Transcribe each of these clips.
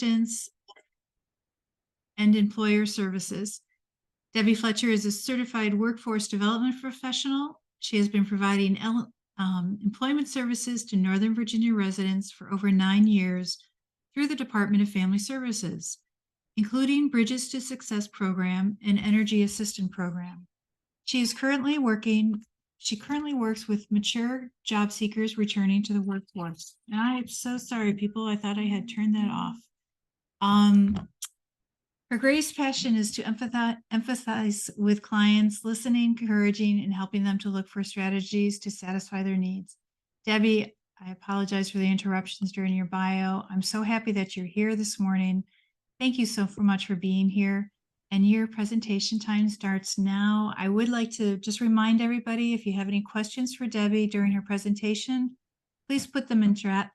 assistance and employer services. Debbie Fletcher is a certified workforce development professional. She has been providing employment services to Northern Virginia residents for over 9 years through the Department of Family Services, including Bridges to Success program and Energy Assistant program. She currently works with mature job seekers returning to the workforce. And I'm so sorry, people. I thought I had turned that off. Her greatest passion is to empathize with clients, listening, encouraging, and helping them to look for strategies to satisfy their needs. Debbie, I apologize for the interruptions during your bio. I'm so happy that you're here this morning. Thank you so much for being here. And your presentation time starts now. I would like to just remind everybody, if you have any questions for Debbie during her presentation, please put them in chat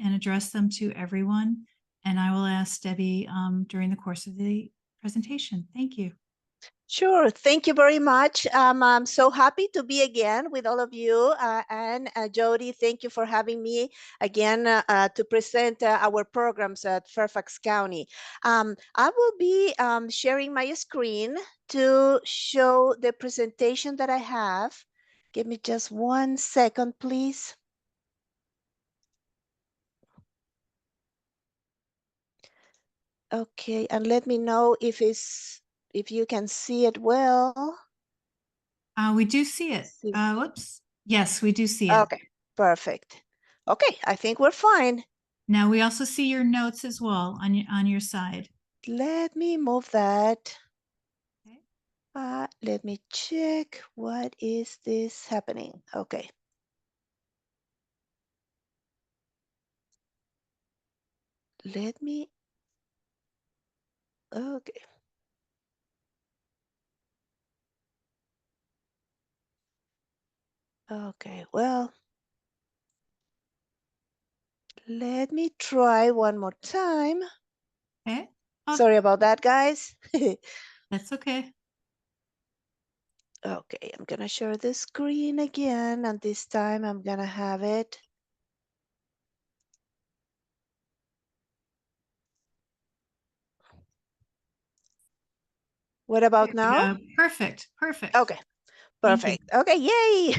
and address them to everyone. And I will ask Debbie during the course of the presentation. Thank you. Sure. Thank you very much. I'm so happy to be again with all of you. And Jody, thank you for having me again to present our programs at Fairfax County. I will be sharing my screen to show the presentation that I have. Give me just 1 second, please. Okay, and let me know if you can see it well. We do see it. Whoops. Yes, we do see it. Okay, perfect. Okay, I think we're fine. Now we also see your notes as well on your side. Let me move that. Okay. Let me check. What is this happening? Okay. Let me. Okay. Okay, well, let me try one more time. Okay. Sorry about that, guys. That's okay. Okay, I'm gonna share the screen again, and this time I'm gonna have it. What about now? Perfect. Perfect. Okay. Perfect. Okay, yay.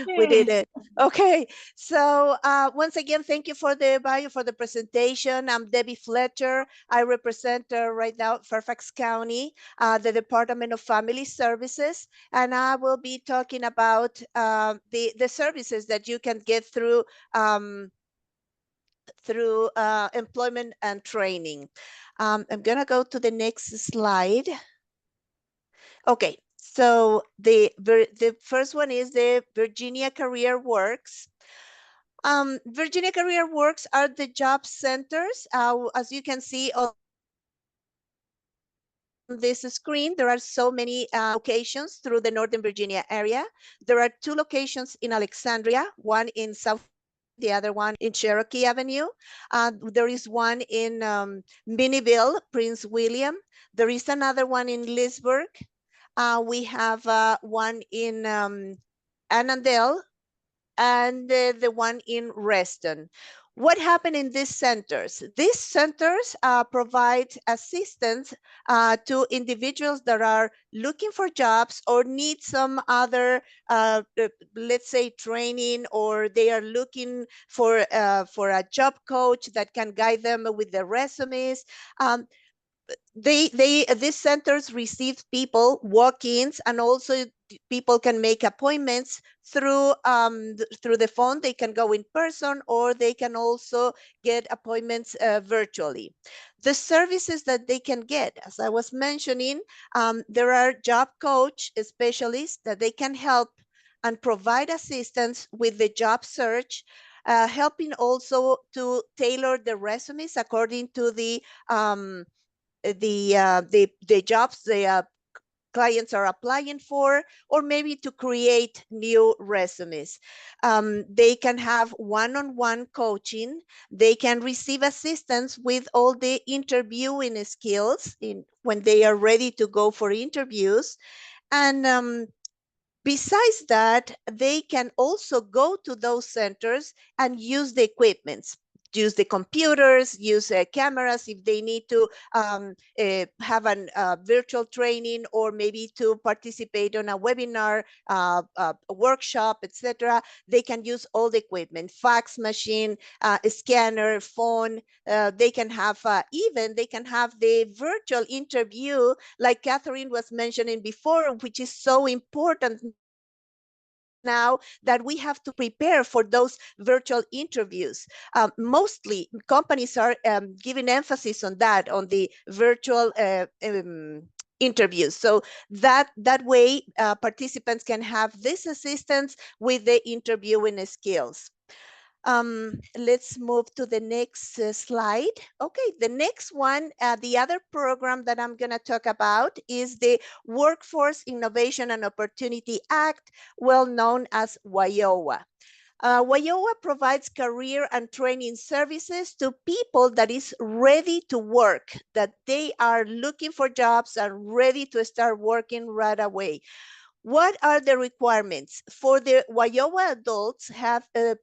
We did it. Okay, so once again, thank you for the bio, for the presentation. I'm Debbie Fletcher. I represent right now Fairfax County, the Department of Family Services, and I will be talking about the services that you can get through employment and training. I'm gonna go to the next slide. Okay, so the first one is the Virginia Career Works. Virginia Career Works are the job centers. As you can see on this screen, there are so many locations through the Northern Virginia area. There are 2 locations in Alexandria, one in South, the other one in Cherokee Avenue. There is one in Minnieville, Prince William. There is another one in Leesburg. We have one in Annandale and the one in Reston. What happened in these centers? These centers provide assistance to individuals that are looking for jobs or need some other, let's say, training, or they are looking for a job coach that can guide them with their resumes. These centers receive people, walk-ins, and also people can make appointments through the phone. They can go in person, or they can also get appointments virtually. The services that they can get, as I was mentioning, there are job coach specialists that they can help and provide assistance with the job search, helping also to tailor the resumes according to the jobs the clients are applying for, or maybe to create new resumes. They can have one-on-one coaching. They can receive assistance with all the interviewing skills when they are ready to go for interviews. And besides that, they can also go to those centers and use the equipments. use the computers, use cameras if they need to have a virtual training, or maybe to participate on a webinar, a workshop, etc. They can use all the equipment, fax machine, a scanner, phone. They can have even they can have the virtual interview, like Catherine was mentioning before, which is so important now that we have to prepare for those virtual interviews. Mostly companies are giving emphasis on that, on the virtual interviews. So that way participants can have this assistance with the interviewing skills. Let's move to the next slide. Okay, the next one, the other program that I'm going to talk about is the Workforce Innovation and Opportunity Act, well known as WIOA. WIOA provides career and training services to people that is ready to work, that they are looking for jobs and ready to start working right away. What are the requirements? For the WIOA adults,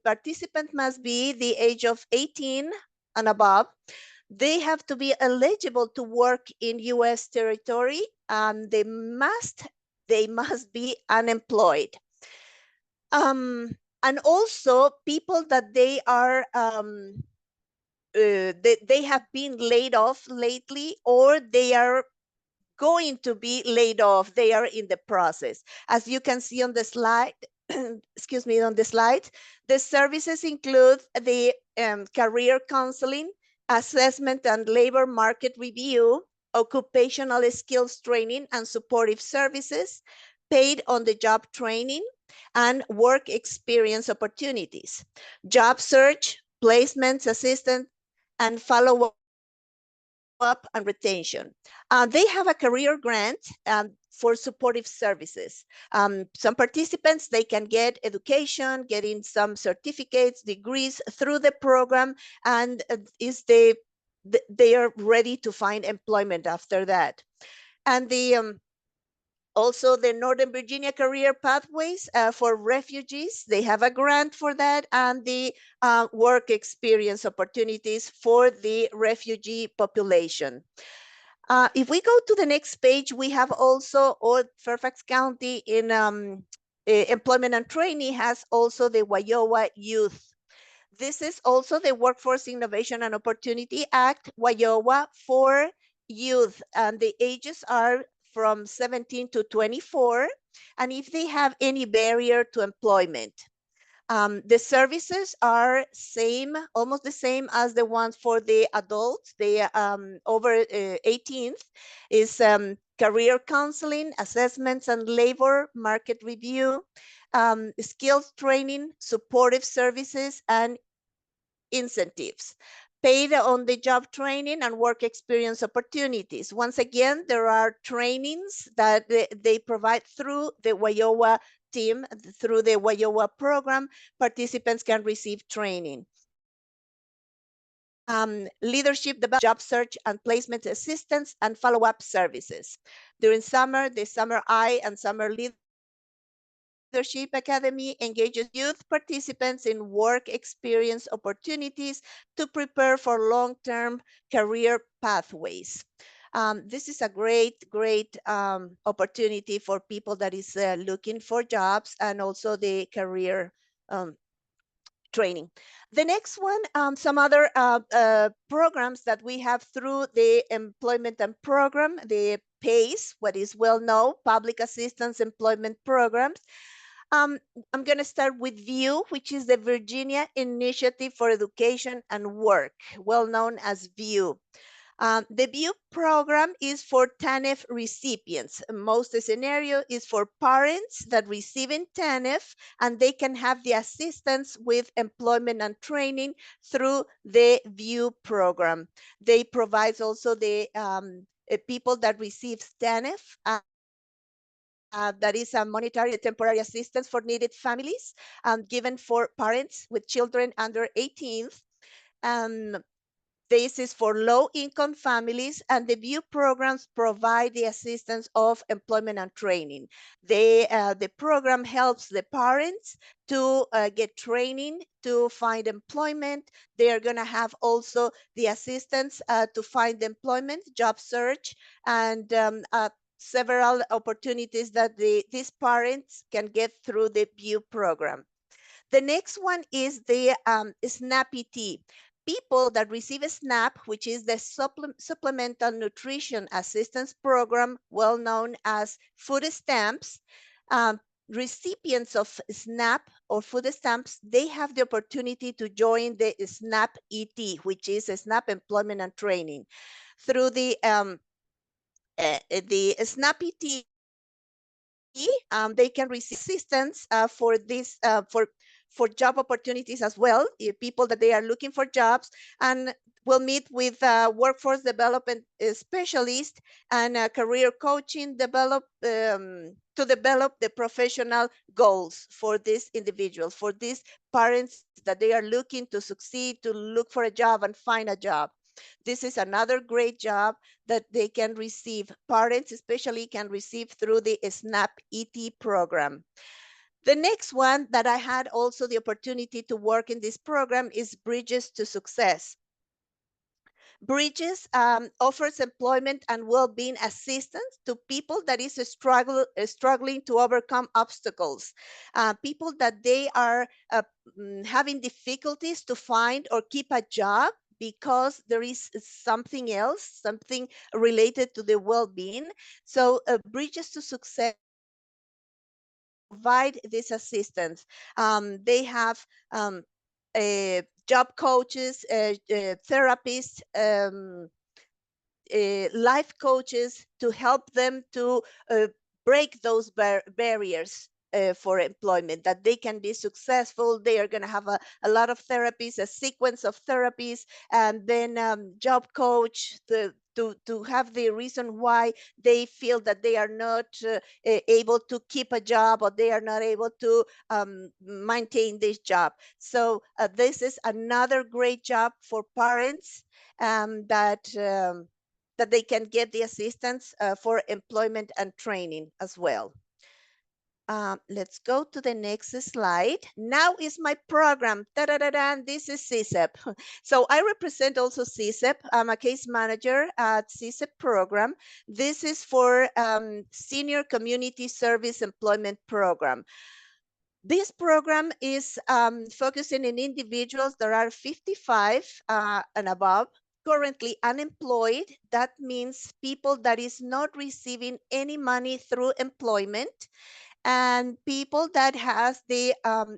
participant must be the age of 18 and above. They have to be eligible to work in US territory, and they must be unemployed. And also people that they are they have been laid off lately, or they are going to be laid off. They are in the process. As you can see on the slide, excuse me, on the slide, the services include the career counseling, assessment and labor market review, occupational skills training and supportive services, paid on the job training, and work experience opportunities, job search, placements assistance, and follow-up and retention. They have a career grant for supportive services. Some participants, they can get education, getting some certificates, degrees through the program, and they are ready to find employment after that. And also the Northern Virginia Career Pathways for refugees, they have a grant for that, and the work experience opportunities for the refugee population. If we go to the next page, we have also, Fairfax County in employment and training has also the WIOA Youth. This is also the Workforce Innovation and Opportunity Act, WIOA, for youth, and the ages are from 17 to 24, and if they have any barrier to employment. The services are almost the same as the ones for the adults. They over 18 is career counseling, assessments and labor market review, skills training, supportive services, and incentives, paid on the job training and work experience opportunities. Once again, there are trainings that they provide through the WIOA team, through the WIOA program. Participants can receive training. Leadership, job search and placement assistance, and follow-up services. During summer, the Summer I and Summer Leadership Academy engages youth participants in work experience opportunities to prepare for long-term career pathways. This is a great opportunity for people that is looking for jobs, and also the career training. The next one, some other programs that we have through the employment and program, the PACE, what is well known, Public Assistance Employment Programs. I'm going to start with VIEW, which is the Virginia Initiative for Education and Work, well known as VIEW. The VIEW program is for TANF recipients. Most scenario is for parents that receiving TANF, and they can have the assistance with employment and training through the VIEW program. They provide also the people that receive TANF, that is a monetary temporary assistance for needed families, given for parents with children under 18. This is for low-income families, and the VIEW programs provide the assistance of employment and training. The program helps the parents to get training to find employment. They are going to have also the assistance to find employment, job search, and several opportunities that these parents can get through the VIEW program. The next one is the SNAP-ET. People that receive a SNAP, which is the Supplemental Nutrition Assistance Program, well known as food stamps, recipients of SNAP or food stamps, they have the opportunity to join the SNAP-ET, which is SNAP Employment and Training. Through the SNAP-ET, they can receive assistance for this for job opportunities as well. People that they are looking for jobs, and will meet with workforce development specialist and career coaching to develop the professional goals for these individuals, for these parents that they are looking to succeed, to look for a job and find a job. This is another great job that they can receive. Parents especially can receive through the SNAP-ET program. The next one that I had also the opportunity to work in this program is Bridges to Success. Bridges offers employment and well-being assistance to people that is struggling to overcome obstacles, people that they are having difficulties to find or keep a job because there is something else, something related to the well-being. So Bridges to Success provide this assistance. They have job coaches, therapists, life coaches to help them to break those barriers for employment, that they can be successful. They are going to have a lot of therapies, a sequence of therapies, and then job coach to have the reason why they feel that they are not able to keep a job, or they are not able to maintain this job. So this is another great job for parents that they can get the assistance for employment and training as well. Let's go to the next slide. Now is my program. Da-da-da-da, this is CSEP. So I represent also CSEP. I'm a case manager at CSEP program. This is for Senior Community Service Employment Program. This program is focusing on individuals that are 55 and above, currently unemployed. That means people that is not receiving any money through employment, and people that has the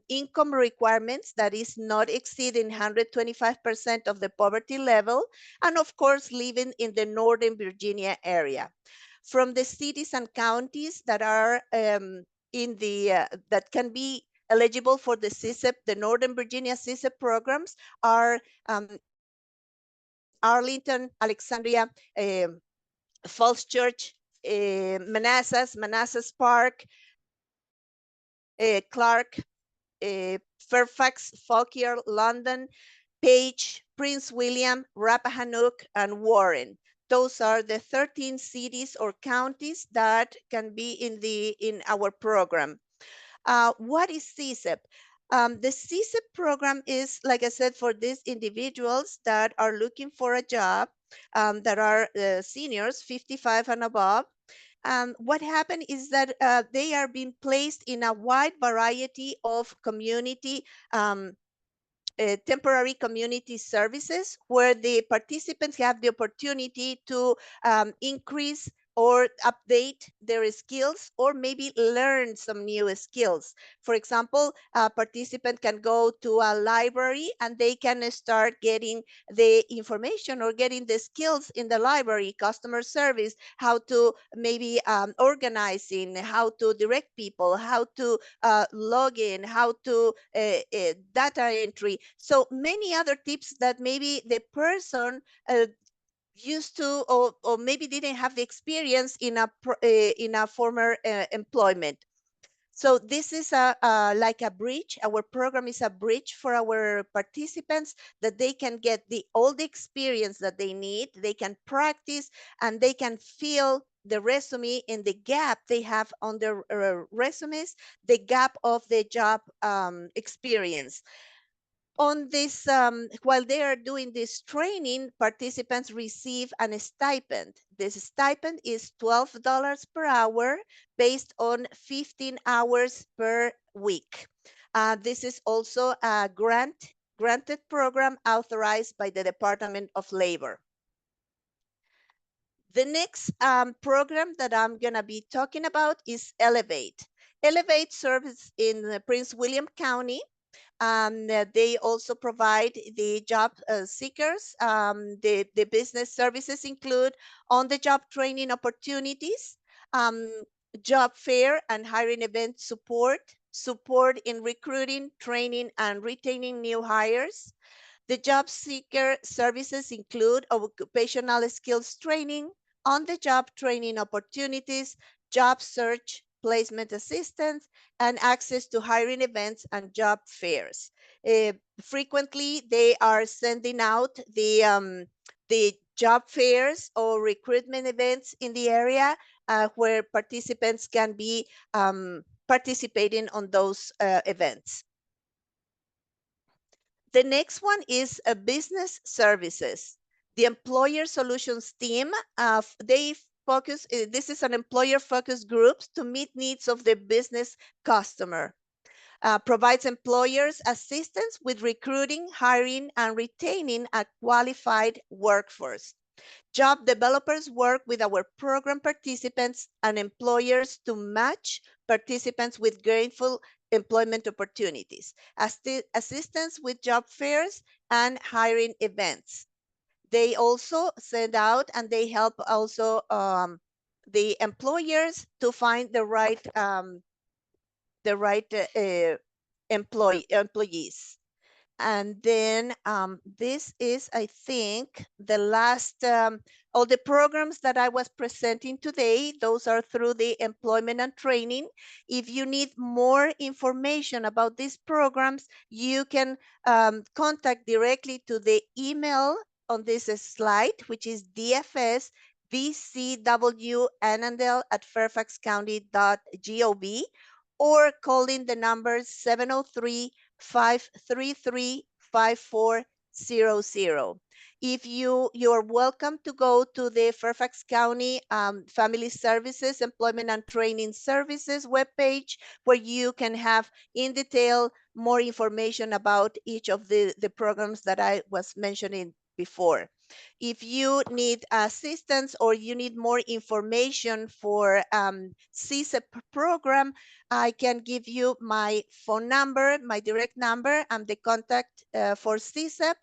income requirements that is not exceeding 125% of the poverty level, and of course living in the Northern Virginia area. From the cities and counties that are in the that can be eligible for the CSEP, the Northern Virginia CSEP programs are Arlington, Alexandria, Falls Church, Manassas Park, Clark, Fairfax, Fauquier, London, Page, Prince William, Rappahannock, and Warren. Those are the 13 cities or counties that can be in our program. What is CSEP? The CSEP program is, like I said, for these individuals that are looking for a job, that are seniors, 55 and above. What happened is that they are being placed in a wide variety of community temporary community services, where the participants have the opportunity to increase or update their skills, or maybe learn some new skills. For example, a participant can go to a library and they can start getting the information or getting the skills in the library, customer service, how to maybe organizing, how to direct people, how to log in, how to data entry. So many other tips that maybe the person used to, or maybe didn't have the experience in a former employment. So this is like a bridge. Our program is a bridge for our participants that they can get all the experience that they need. They can practice and they can fill the resume in the gap they have on their resumes, the gap of the job experience. On this, while they are doing this training, participants receive a stipend. This stipend is $12 per hour based on 15 hours per week. This is also a granted program authorized by the Department of Labor. The next program that I'm going to be talking about is Elevate. Elevate serves in Prince William County. They also provide the job seekers. The business services include on-the-job training opportunities, job fair and hiring event support in recruiting, training, and retaining new hires. The job seeker services include occupational skills training, on-the-job training opportunities, job search, placement assistance, and access to hiring events and job fairs. Frequently, they are sending out the job fairs or recruitment events in the area where participants can be participating on those events. The next one is business services. The employer solutions team, they focus, this is an employer focused group to meet needs of the business customer. Provides employers assistance with recruiting, hiring, and retaining a qualified workforce. Job developers work with our program participants and employers to match participants with gainful employment opportunities, assistance with job fairs, and hiring events. They also send out and they help also the employers to find the right employees. And then this is, I think, the last, all the programs that I was presenting today, those are through the employment and training. If you need more information about these programs, you can contact directly to the email on this slide, which is DFS vcw@fairfaxcounty.gov, or calling the number 703-533-5400. If you're welcome to go to the Fairfax County Family Services, Employment and Training Services webpage, where you can have in detail more information about each of the programs that I was mentioning before. If you need assistance or you need more information for CSEP program, I can give you my phone number, my direct number, and the contact for CSEP,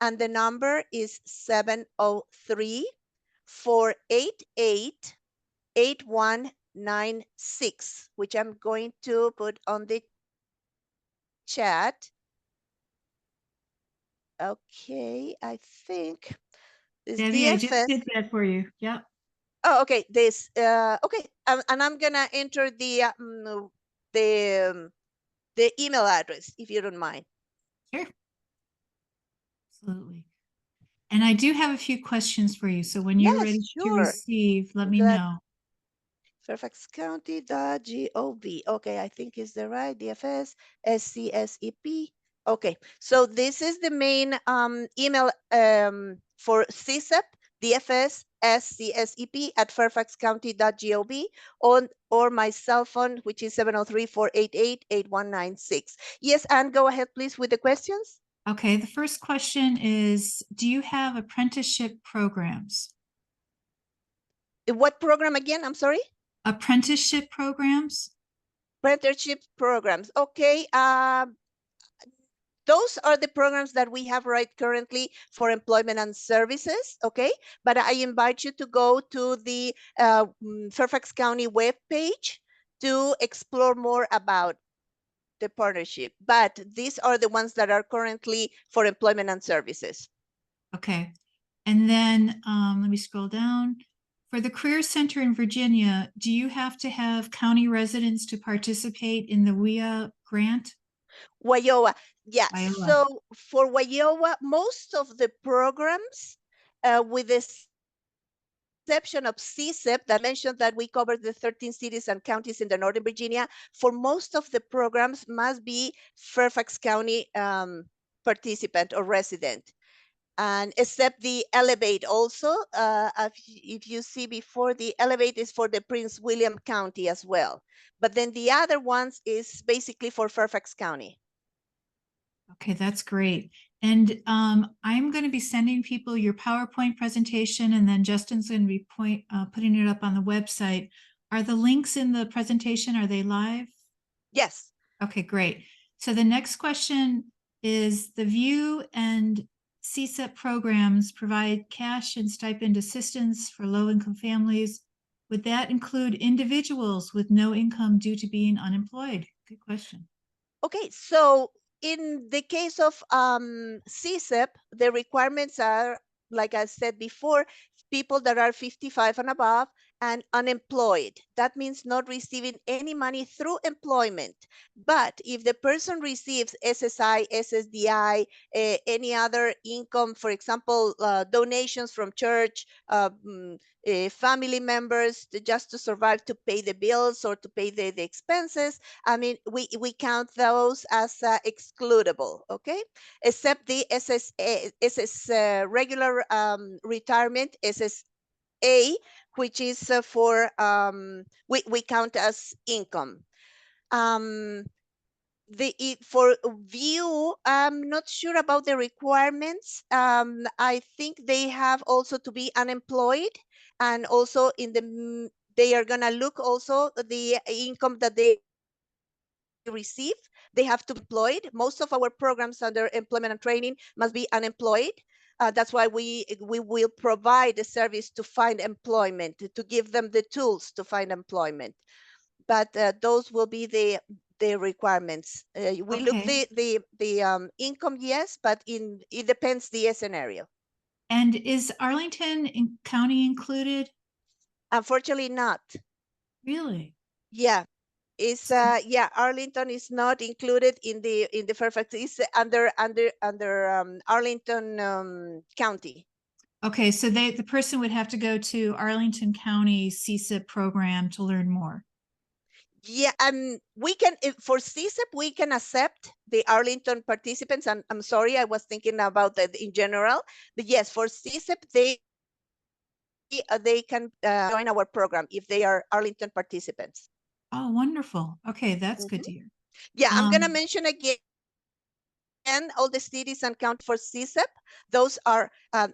and the number is 703-488-8196, which I'm going to put on the chat. Okay, I think this Debbie, I just DFS. did that for you. Yep. Oh, okay. This okay, and I'm gonna enter the email address if you don't mind. Sure. Absolutely. And I do have a few questions for you. So when you're Yes, ready to sure. receive, let me Glad. know. Fairfaxcounty.gov. Okay, I think is the right DFS SCSEP. Okay, so this is the main email for CSEP, DFS SCSEP@fairfaxcounty.gov, or my cell phone, which is 703-488-8196. Yes, Anne, go ahead, please, with the questions. Okay, the first question is, do you have apprenticeship programs? What program again? I'm sorry. Apprenticeship programs? Apprenticeship programs. Okay. Those are the programs that we have right currently for employment and services, okay? But I invite you to go to the Fairfax County webpage to explore more about the partnership. But these are the ones that are currently for employment and services. Okay. And then let me scroll down. For the Career Center in Virginia, do you have to have county residents to participate in the WIA grant? Wyoa, yeah. Iowa. So for Wyoa, most of the programs, with the exception of CSIP that mentioned that we covered the 13 cities and counties in the Northern Virginia, for most of the programs must be Fairfax County participant or resident. And except the Elevate also, if you see before, the Elevate is for the Prince William County as well. But then the other ones is basically for Fairfax County. Okay, that's great. And I'm going to be sending people your PowerPoint presentation, and then Justin's going to be putting it up on the website. Are the links in the presentation, are they live? Yes. Okay, great. So the next question is, the VIEW and CSEP programs provide cash and stipend assistance for low-income families. Would that include individuals with no income due to being unemployed? Good question. Okay, so in the case of CSEP, the requirements are, like I said before, people that are 55 and above and unemployed. That means not receiving any money through employment. But if the person receives SSI, SSDI, any other income, for example, donations from church, family members just to survive, to pay the bills or to pay the expenses, I mean, we count those as excludable, okay? Except the regular retirement, SSA, which is for, we count as income. For VIEW, I'm not sure about the requirements. I think they have also to be unemployed, and also they are gonna look also the income that they receive. They have to be employed. Most of our programs under employment and training must be unemployed. That's why we will provide a service to find employment, to give them the tools to find employment. But those will be the requirements. We look Okay. the income, yes, but it depends the scenario. And is Arlington County included? Unfortunately, not. Really? Yeah. Is yeah, Arlington is not included in the Fairfax. It's under Arlington County. Okay, so the person would have to go to Arlington County CSIP program to learn more. Yeah, we can, for CSIP we can accept the Arlington participants. I'm sorry, I was thinking about that in general, but yes, for CSIP they can join our program if they are Arlington participants. Oh, wonderful. Okay, that's good Mhm. to hear. Yeah, I'm gonna Um, mention again all the cities and counties for CSEP. Those are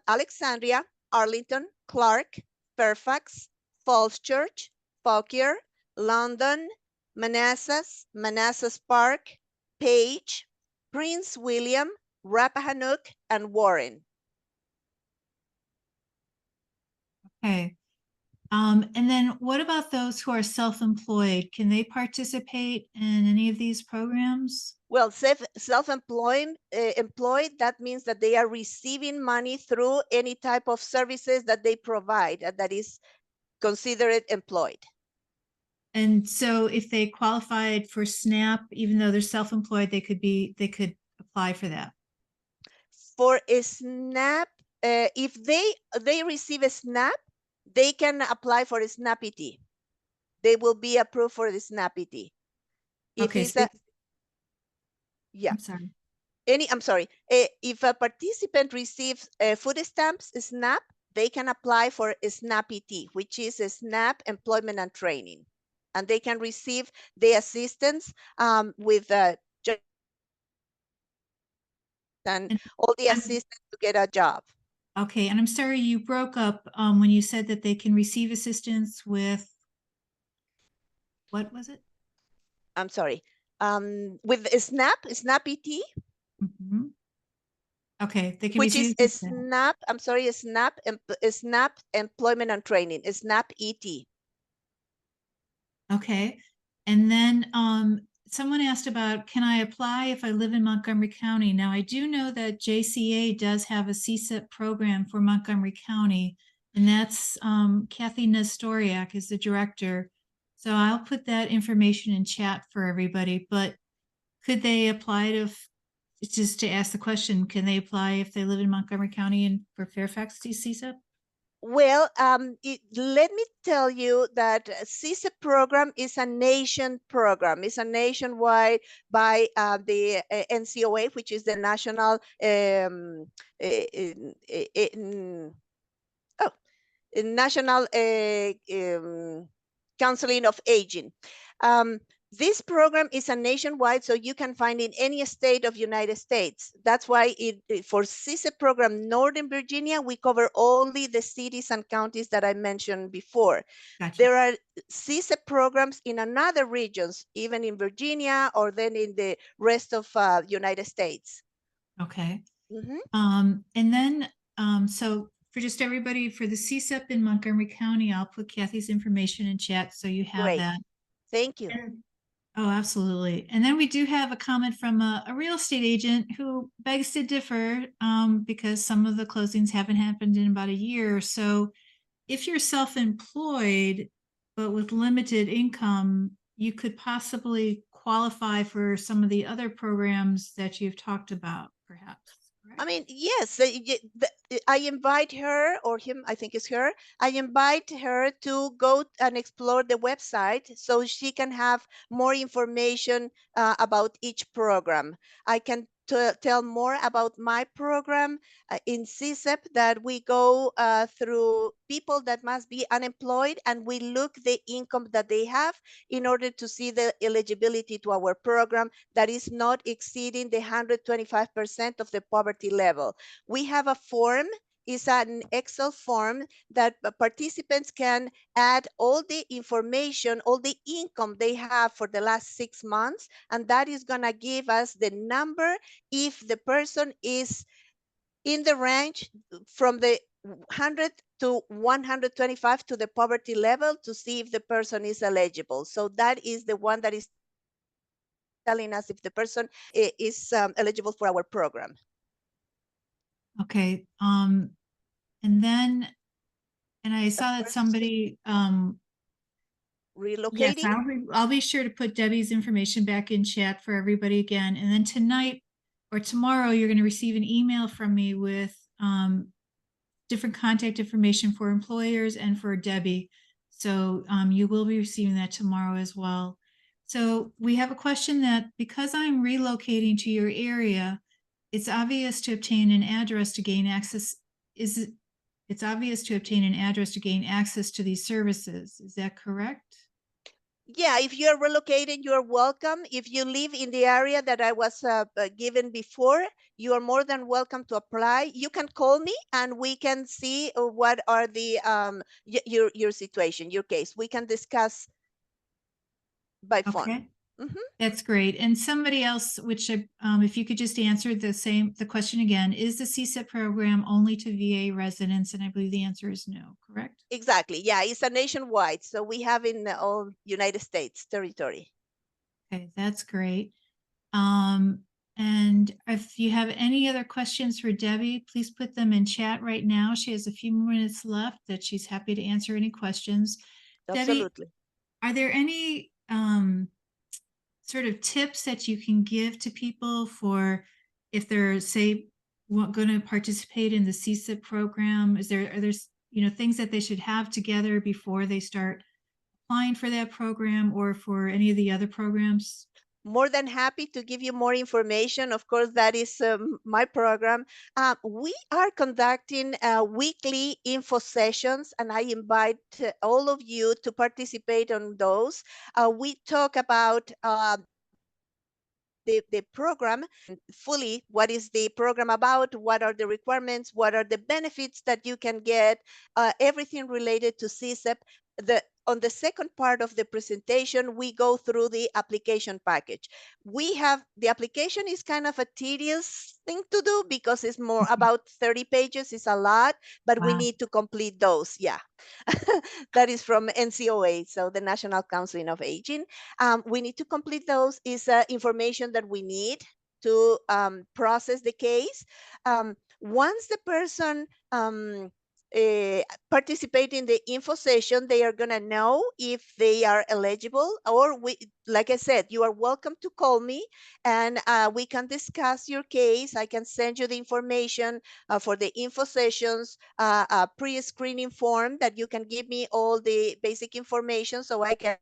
Alexandria, Arlington, Clark, Fairfax, Falls Church, Fauquier, London, Manassas Park, Page, Prince William, Rappahannock, and Warren. okay. And then what about those who are self-employed? Can they participate in any of these programs? Well, self-employed, employed, that means that they are receiving money through any type of services that they provide that is considered employed. And so if they qualified for SNAP, even though they're self-employed, they could apply for that. For a SNAP, if they receive a SNAP, they can apply for a SNAP ET. They will be approved for the SNAP ET. If Okay, it's so a, yeah, I'm sorry. I'm sorry, if a participant receives food stamps, SNAP, they can apply for a SNAP ET, which is a SNAP Employment and Training. And they can receive the assistance with and And all the I'm assistance to get a job. okay, and I'm sorry you broke up when you said that they can receive assistance with, what was it? I'm sorry, with SNAP ET, Mhm. Okay, they can which is receive a assistance. SNAP, I'm sorry, a SNAP Employment and Training, a SNAP ET. Okay. And then someone asked about, can I apply if I live in Montgomery County? Now, I do know that JCA does have a CSIP program for Montgomery County. And that's Kathy Nestoriak is the director. So I'll put that information in chat for everybody, but could they apply to, just to ask the question, can they apply if they live in Montgomery County and for Fairfax CSEP? Well, let me tell you that CSEP program is a nation program. It's a nationwide by the NCOA, which is the National in, oh, National Counseling of Aging. This program is a nationwide, so you can find in any state of United States. That's why for CSEP program Northern Virginia, we cover only the cities and counties that I mentioned before. Gotcha. There are CSEP programs in another regions, even in Virginia or then in the rest of United States. Okay. Mm-hmm. And then, so for just everybody, for the CSEP in Montgomery County, I'll put Kathy's information in chat so you have Great. that. Thank you. Oh, absolutely. And then we do have a comment from a real estate agent who begs to differ because some of the closings haven't happened in about a year. So if you're self-employed, but with limited income, you could possibly qualify for some of the other programs that you've talked about, perhaps. I mean, yes, I invite her or him, I think it's her. I invite her to go and explore the website so she can have more information about each program. I can tell more about my program in CSEP that we go through people that must be unemployed and we look the income that they have in order to see the eligibility to our program that is not exceeding the 125% of the poverty level. We have a form, is an Excel form that participants can add all the information, all the income they have for the last 6 months, and that is gonna give us the number if the person is in the range from the 100 to 125 to the poverty level to see if the person is eligible. So that is the one that is telling us if the person is eligible for our program. Okay. And then, and I saw that somebody, yes, Relocating. I'll be sure to put Debbie's information back in chat for everybody again. And then tonight or tomorrow, you're going to receive an email from me with different contact information for employers and for Debbie. So you will be receiving that tomorrow as well. So we have a question that because I'm relocating to your area, it's obvious to obtain an address to gain access. It's obvious to obtain an address to gain access to these services. Is that correct? Yeah, if you're relocating, you're welcome. If you live in the area that I was given before, you are more than welcome to apply. You can call me and we can see what are the your situation, your case. We can discuss by phone. Okay. Mm-hmm. That's great. And somebody else, which if you could just answer the question again, is the CSEP program only to VA residents? And I believe the answer is no, correct? Exactly. Yeah, it's a nationwide. So we have in all United States territory. Okay, that's great. And if you have any other questions for Debbie, please put them in chat right now. She has a few minutes left that she's happy to answer any questions. Absolutely. Debbie, are there any sort of tips that you can give to people for if they're, say, going to participate in the CSIP program? Are there things that they should have together before they start applying for that program or for any of the other programs? More than happy to give you more information. Of course, that is my program. We are conducting weekly info sessions, and I invite all of you to participate on those. We talk about the program fully, what is the program about, what are the requirements, what are the benefits that you can get, everything related to CSEP. On the second part of the presentation, we go through the application package. The application is kind of a tedious thing to do because it's more about 30 pages, it's a lot, but we Wow. need to complete those. Yeah. That is from NCOA, so the National Counseling of Aging. We need to complete those is information that we need to process the case. Once the person participate in the info session, they are gonna know if they are eligible, or like I said, you are welcome to call me and we can discuss your case. I can send you the information for the info sessions, a pre-screening form that you can give me all the basic information so I can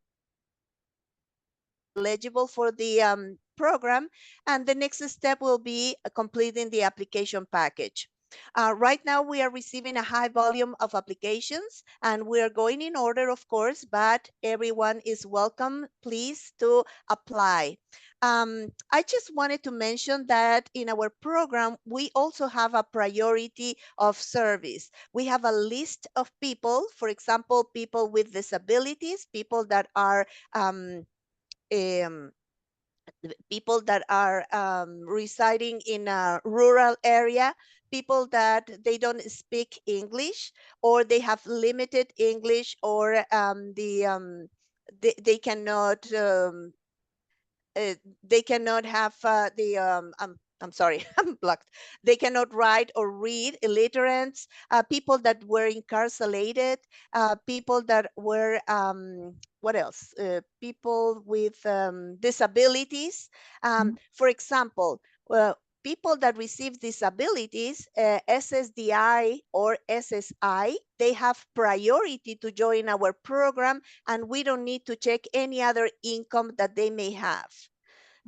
eligible for the program. And the next step will be completing the application package. Right now, we are receiving a high volume of applications, and we are going in order, of course, but everyone is welcome, please, to apply. I just wanted to mention that in our program, we also have a priority of service. We have a list of people, for example, people with disabilities, people that are um, people that are residing in a rural area, people that they don't speak English, or they have limited English, or they cannot uh, they cannot have I'm sorry, I'm blocked. They cannot write or read, illiterates, people that were incarcerated, people that were what else? People with disabilities. Mhm. For example, people that receive disabilities, SSDI or SSI, they have priority to join our program, and we don't need to check any other income that they may have.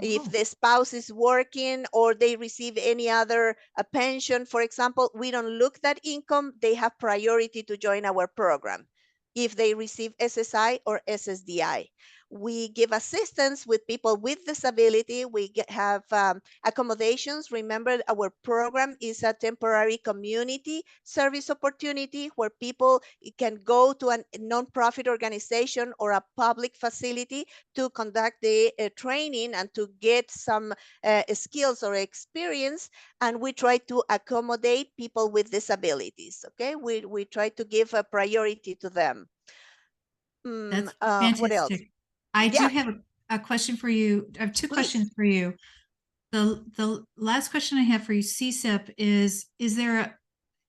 If Oh, the spouse is working or they receive any other pension, for example, we don't look that income. They have priority to join our program if they receive SSI or SSDI. We give assistance with people with disability. We have accommodations. Remember, our program is a temporary community service opportunity where people can go to a nonprofit organization or a public facility to conduct the training and to get some skills or experience. And we try to accommodate people with disabilities. Okay, we try to give a priority to them. that's What else? fantastic. I do Yeah, have a question for you. I have two please. questions for you. The last question I have for you, CSIP, is there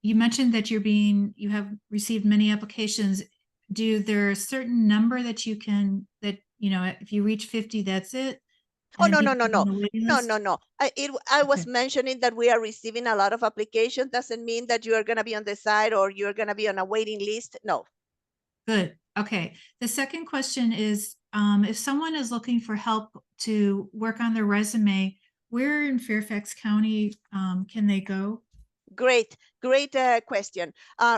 you mentioned that you have received many applications. Do there a certain number that if you reach 50, that's it? Oh, And then no, no, people no, go on no. the waiting No, no, list? no. I was Okay, mentioning that we are receiving a lot of applications. Doesn't mean that you are going to be on the side or you're going to be on a waiting list. No. good. Okay. The second question is, if someone is looking for help to work on their resume, where in Fairfax County, can they go? Great, great question.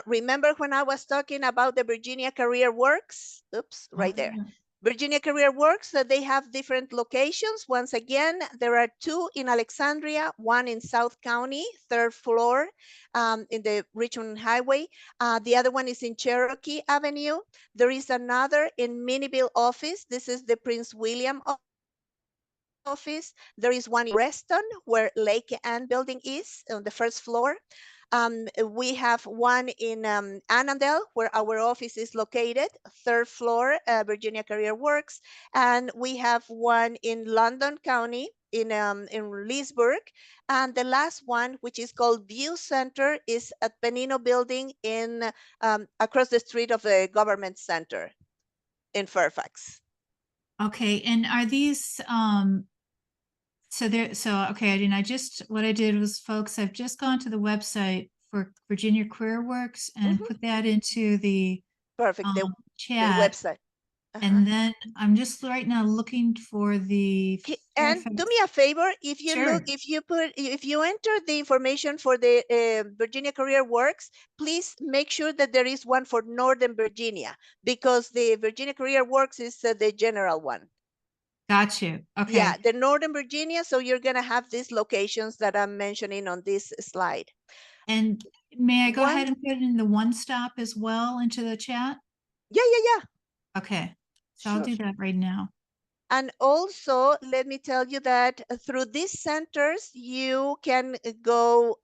Remember when I was talking about the Virginia Career Works? Oops, Oh, right there. yeah. Virginia Career Works, they have different locations. Once again, there are two in Alexandria, one in South County, third floor in the Richmond Highway. The other one is in Cherokee Avenue. There is another in Miniville office. This is the Prince William office. There is one in Reston where Lake Ann building is on the first floor. We have one in Annandale where our office is located, third floor, Virginia Career Works. And we have one in London County in Leesburg. And the last one, which is called View Center, is at Penino building in across the street of the government center in Fairfax. Okay. And are these, okay, what I did was, folks, I've just gone to the website for Virginia Career Works and Mhm. put that into the Perfect. The chat. website. Uh-huh. And then I'm just right now looking for the And do me Fairfax. a favor, if you look, Sure. if you enter the information for the Virginia Career Works, please make sure that there is one for Northern Virginia, because the Virginia Career Works is the general one. Got you. Yeah, Okay. the Northern Virginia. So you're gonna have these locations that I'm mentioning on this slide. And may I go One, ahead and put in the one stop as well into the chat? yeah, yeah, yeah, Okay. So I'll sure. do that right now. And also, let me tell you that through these centers, you can go.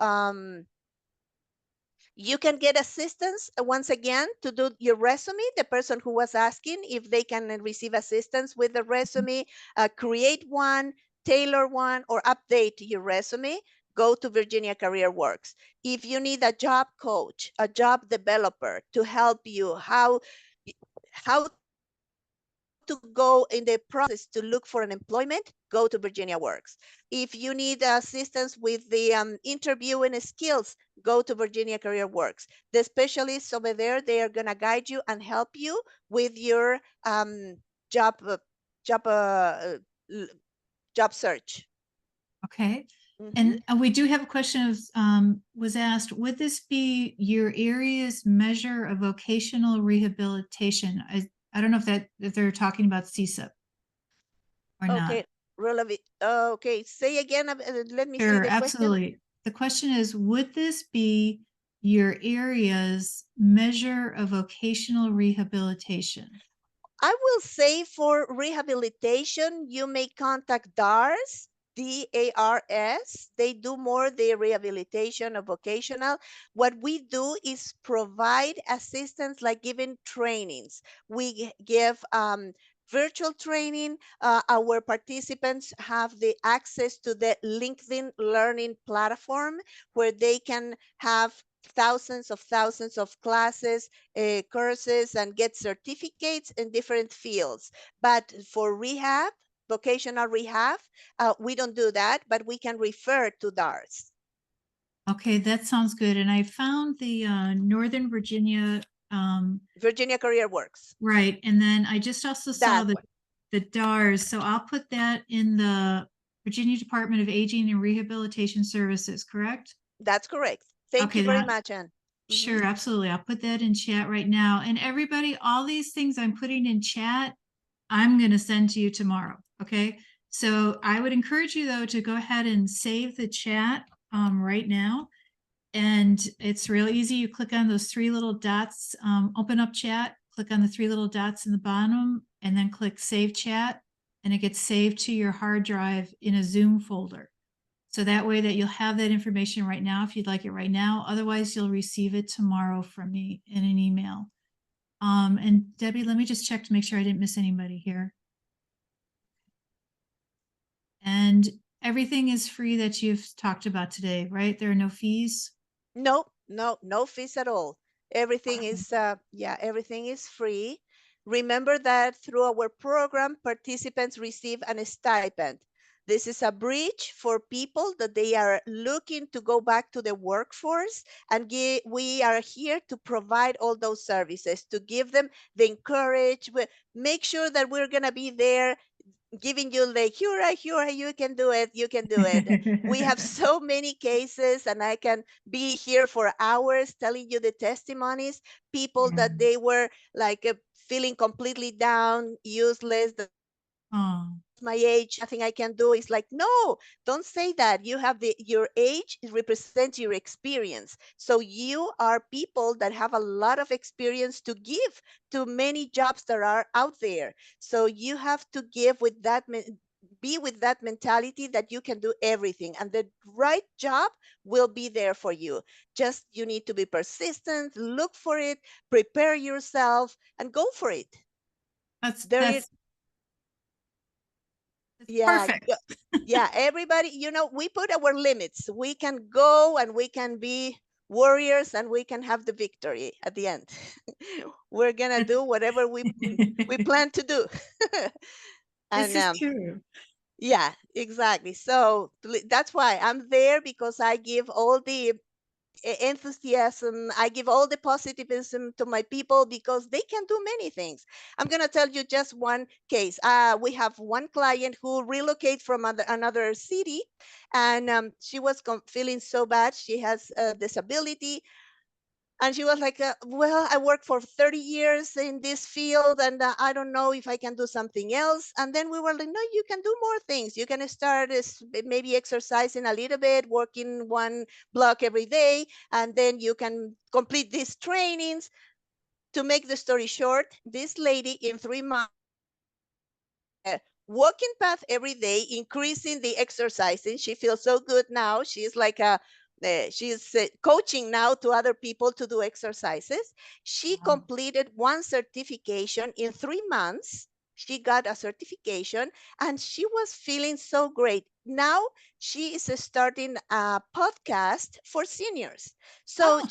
You can get assistance once again to do your resume. The person who was asking if they can receive assistance with the resume, create one, tailor one, or update your resume. go to Virginia Career Works. If you need a job coach, a job developer to help you how to go in the process to look for an employment, go to Virginia Works. If you need assistance with the interviewing skills, go to Virginia Career Works. The specialists over there, they are going to guide you and help you with your job job job search. Okay. Mhm. And we do have a question of, was asked, would this be your area's measure of vocational rehabilitation? I don't know if they're talking about CSIP or not. Okay, relevant. Okay, say again. Let me see Sure, the question. absolutely. The question is, would this be your area's measure of vocational rehabilitation? I will say for rehabilitation, you may contact DARS, DARS. They do more the rehabilitation of vocational. What we do is provide assistance like giving trainings. We give virtual training. Our participants have the access to the LinkedIn Learning platform where they can have thousands of classes, courses, and get certificates in different fields. But for rehab, vocational rehab, we don't do that, but we can refer to DARS. Okay, that sounds good. And I found the Northern Virginia, Virginia Career Works. right. And then I just also saw That one. the DARS. So I'll put that in the Virginia Department of Aging and Rehabilitation Services, correct? That's correct. Thank you Okay, very that, much, Anne. sure, absolutely. I'll put that in chat right now. And everybody, all these things I'm putting in chat, I'm going to send to you tomorrow. Okay. So I would encourage you though to go ahead and save the chat right now. And it's real easy. You click on those three little dots, open up chat, click on the three little dots in the bottom, and then click save chat. And it gets saved to your hard drive in a Zoom folder. So that way that you'll have that information right now if you'd like it right now. Otherwise, you'll receive it tomorrow from me in an email. And Debbie, let me just check to make sure I didn't miss anybody here. And everything is free that you've talked about today, right? There are no fees? No fees at all. Everything is, everything is free. Remember that through our program, participants receive a stipend. This is a bridge for people that they are looking to go back to the workforce, and we are here to provide all those services, to give them the encouragement, make sure that we're going to be there giving you like, Hura, you can do it, you can do it. We have so many cases, and I can be here for hours telling you the testimonies. People that they were like feeling completely down, useless, Oh, my age, nothing I can do. It's like, no, don't say that. You have your age represents your experience. So you are people that have a lot of experience to give to many jobs that are out there. So you have to give with that, be with that mentality that you can do everything, and the right job will be there for you. Just you need to be persistent, look for it, prepare yourself, and go for it. that's There is that's yeah, perfect. yeah, everybody, we put our limits. We can go and we can be warriors and we can have the victory at the end. We're gonna do whatever we plan to do. This And is true. yeah, exactly. So that's why I'm there, because I give all the enthusiasm, I give all the positivism to my people, because they can do many things. I'm going to tell you just one case. We have one client who relocated from another city, and she was feeling so bad. She has a disability, and she was like, well, I worked for 30 years in this field, and I don't know if I can do something else. And then we were like, no, you can do more things. You can start maybe exercising a little bit, working one block every day, and then you can complete these trainings. To make the story short, this lady in 3 months, walking path every day, increasing the exercising. She feels so good now. She's like she's coaching now to other people to do exercises. She Wow. completed one certification in 3 months. She got a certification and she was feeling so great. Now she is starting a podcast for seniors. So, Oh,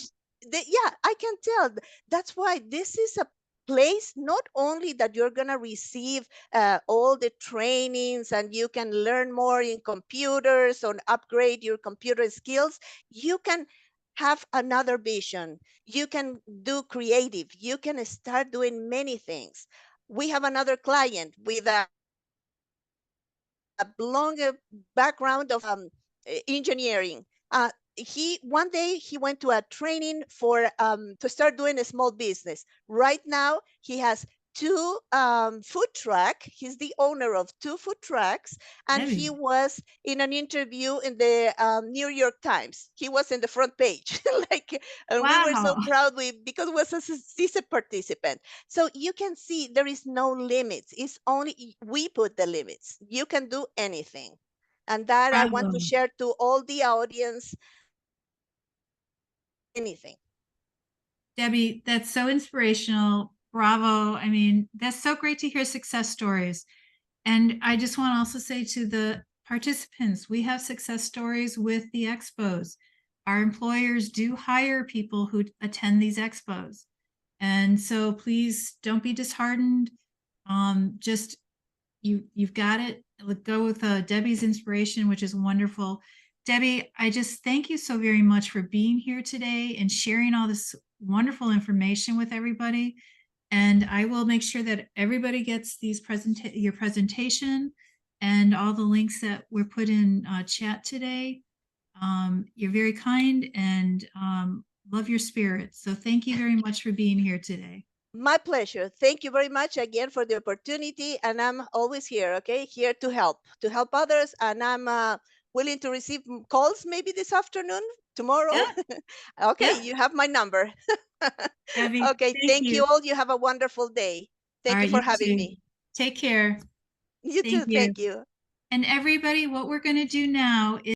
yeah, I can tell. That's why this is a place not only that you're going to receive all the trainings and you can learn more in computers or upgrade your computer skills, you can have another vision. You can do creative. You can start doing many things. We have another client with a long background of engineering. He one day he went to a training for to start doing a small business. Right now he has two food truck. He's the owner of two food trucks, and he Debbie. was in an interview in the New York Times. He was in the front page, like, and we were so Wow. proud because he was a CISA participant. So you can see there is no limits. It's only we put the limits. You can do anything. And that I want to Bravo. share to all the audience, anything. Debbie, that's so inspirational. Bravo. I mean, that's so great to hear success stories. And I just want to also say to the participants, we have success stories with the expos. Our employers do hire people who attend these expos. And so please don't be disheartened. Just you've got it. Go with Debbie's inspiration, which is wonderful. Debbie, I just thank you so very much for being here today and sharing all this wonderful information with everybody. And I will make sure that everybody gets your presentation and all the links that were put in chat today. You're very kind and love your spirit. So thank you very much for being here today. My pleasure. Thank you very much again for the opportunity. And I'm always here, okay? Here to help others. And I'm willing to receive calls maybe this afternoon, tomorrow. Yeah, Okay, yeah. you have my number. Debbie, Okay, thank thank you you. all. You have a wonderful day. All Thank you right, for you having too. me. Take care. You Thank too. you. Thank you. And everybody, what we're going to do now is